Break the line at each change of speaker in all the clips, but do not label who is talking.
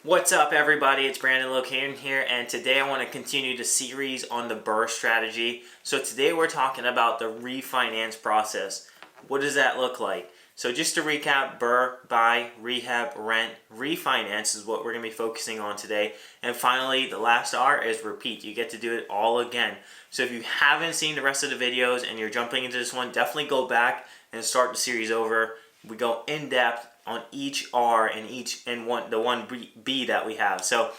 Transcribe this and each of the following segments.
What's up, everybody? It's Brandon Locaton here, and today I want to continue the series on the BRRRR strategy. So today we're talking about the refinance process. What does that look like? So just to recap, BRRRR, buy, rehab, rent, refinance is what we're going to be focusing on today. And finally, the last R is repeat. You get to do it all again. So if you haven't seen the rest of the videos and you're jumping into this one, definitely go back and start the series over. We go in depth on each R and the one B that we have. So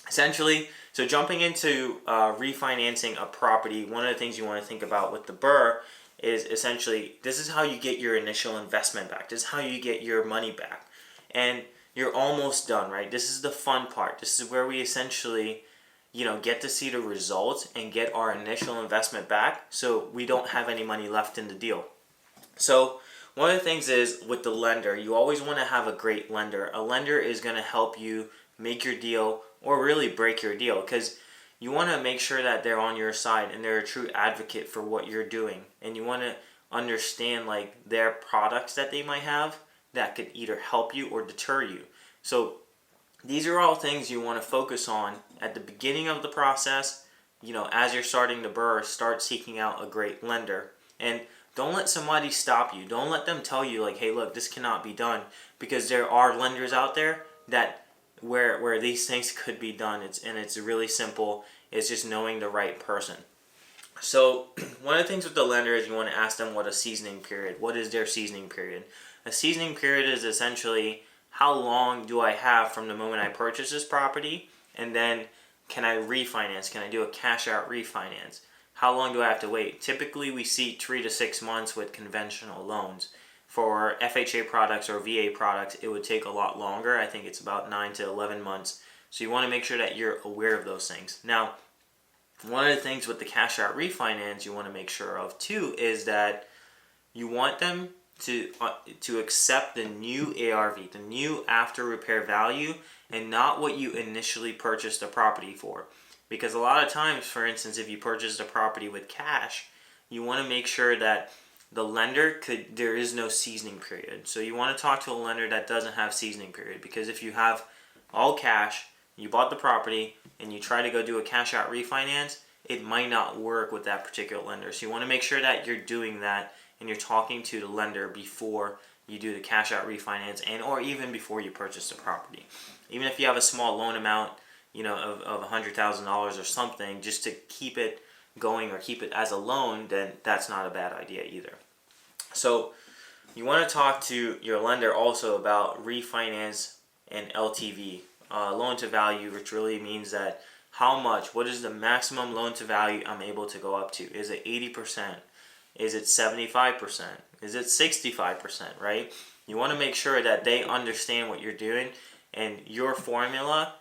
essentially, jumping into refinancing a property, one of the things you want to think about with the BRRRR is essentially this is how you get your initial investment back. This is how you get your money back, and you're almost done, right? This is the fun part. This is where we essentially get to see the results and get our initial investment back, so we don't have any money left in the deal. So one of the things is with the lender, you always want to have a great lender. A lender is going to help you make your deal or really break your deal, because you want to make sure that they're on your side and they're a true advocate for what you're doing. And you want to understand like their products that they might have that could either help you or deter you. So these are all things you want to focus on at the beginning of the process. As you're starting the BRRRR, start seeking out a great lender. And don't let somebody stop you. Don't let them tell you like, hey, look, this cannot be done, because there are lenders out there that where these things could be done. It's really simple. It's just knowing the right person. So one of the things with the lender is you want to ask them what a seasoning period. What is their seasoning period? A seasoning period is essentially how long do I have from the moment I purchase this property, and then can I refinance? Can I do a cash out refinance? How long do I have to wait? Typically, we see 3 to 6 months with conventional loans. For FHA products or VA products, it would take a lot longer. I think it's about 9 to 11 months. So you want to make sure that you're aware of those things. Now, one of the things with the cash out refinance you want to make sure of too is that you want them to accept the new ARV, the new after repair value, and not what you initially purchased the property for. Because a lot of times, for instance, if you purchased a property with cash, you want to make sure that the lender there is no seasoning period. So you want to talk to a lender that doesn't have seasoning period, because if you have all cash, you bought the property, and you try to go do a cash out refinance, it might not work with that particular lender. So you want to make sure that you're doing that and you're talking to the lender before you do the cash out refinance, and or even before you purchase the property. Even if you have a small loan amount, of $100,000 or something, just to keep it going or keep it as a loan, then that's not a bad idea either. So you want to talk to your lender also about refinance and LTV, loan to value, which really means that what is the maximum loan to value I'm able to go up to? Is it 80%? Is it 75%? Is it 65%, right? You want to make sure that they understand what you're doing, and your formula,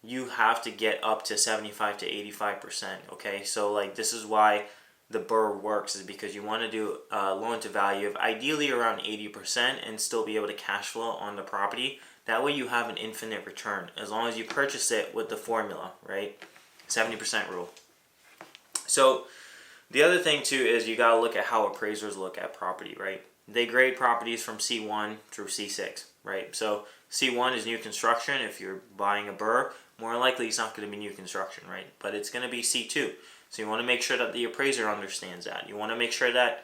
you have to get up to 75 to 85%, okay? So like this is why the BRRRR works, is because you want to do a loan to value of ideally around 80% and still be able to cash flow on the property. That way you have an infinite return as long as you purchase it with the formula, right? 70% rule. So the other thing too is you got to look at how appraisers look at property, right? They grade properties from C1 through C6, right? So C1 is new construction. If you're buying a BRRRR, more likely it's not going to be new construction, right? But it's going to be C2. So you want to make sure that the appraiser understands that. You want to make sure that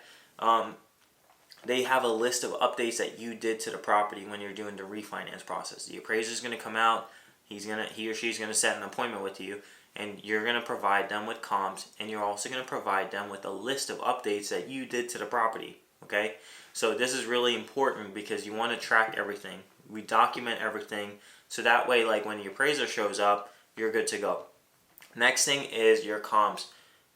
they have a list of updates that you did to the property when you're doing the refinance process. The appraiser is going to come out. He or she's going to set an appointment with you, and you're going to provide them with comps, and you're also going to provide them with a list of updates that you did to the property, okay? So this is really important because you want to track everything. We document everything, so that way, like when the appraiser shows up, you're good to go. Next thing is your comps.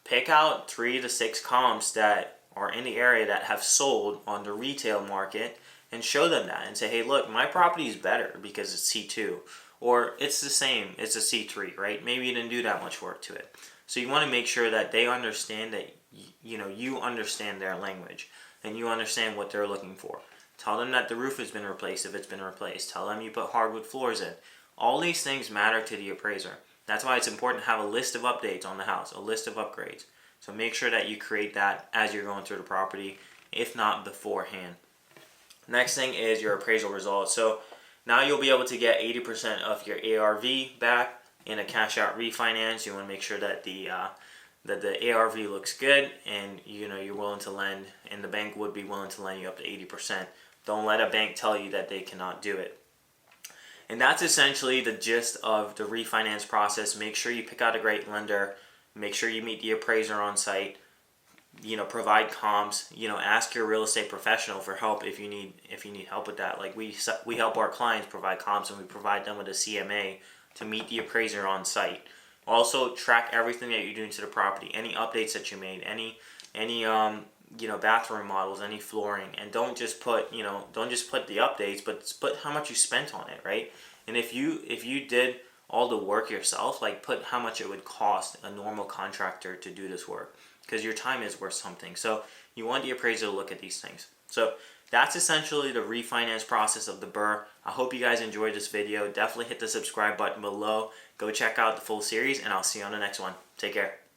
Pick out 3 to 6 comps that are in the area that have sold on the retail market, and show them that and say, hey, look, my property is better because it's C2, or it's the same, it's a C3, right? Maybe you didn't do that much work to it. So you want to make sure that they understand that you understand their language and you understand what they're looking for. Tell them that the roof has been replaced if it's been replaced. Tell them you put hardwood floors in. All these things matter to the appraiser. That's why it's important to have a list of updates on the house, a list of upgrades. So make sure that you create that as you're going through the property, if not beforehand. Next thing is your appraisal results. So Now you'll be able to get 80% of your ARV back in a cash out refinance. You want to make sure that the ARV looks good, and you're willing to lend, and the bank would be willing to lend you up to 80%. Don't let a bank tell you that they cannot do it. And that's essentially the gist of the refinance process. Make sure you pick out a great lender. Make sure you meet the appraiser on site. Provide comps. Ask your real estate professional for help if you need help with that. Like we help our clients provide comps, and we provide them with a CMA to meet the appraiser on site. Also, track everything that you're doing to the property. Any updates that you made. Any bathroom models, any flooring, and don't just put the updates, but put how much you spent on it, right? And if you did all the work yourself, like put how much it would cost a normal contractor to do this work, because your time is worth something. So you want the appraiser to look at these things. So that's essentially the refinance process of the BRRRR. I hope you guys enjoyed this video. Definitely hit the subscribe button below. Go check out the full series, and I'll see you on the next one. Take care.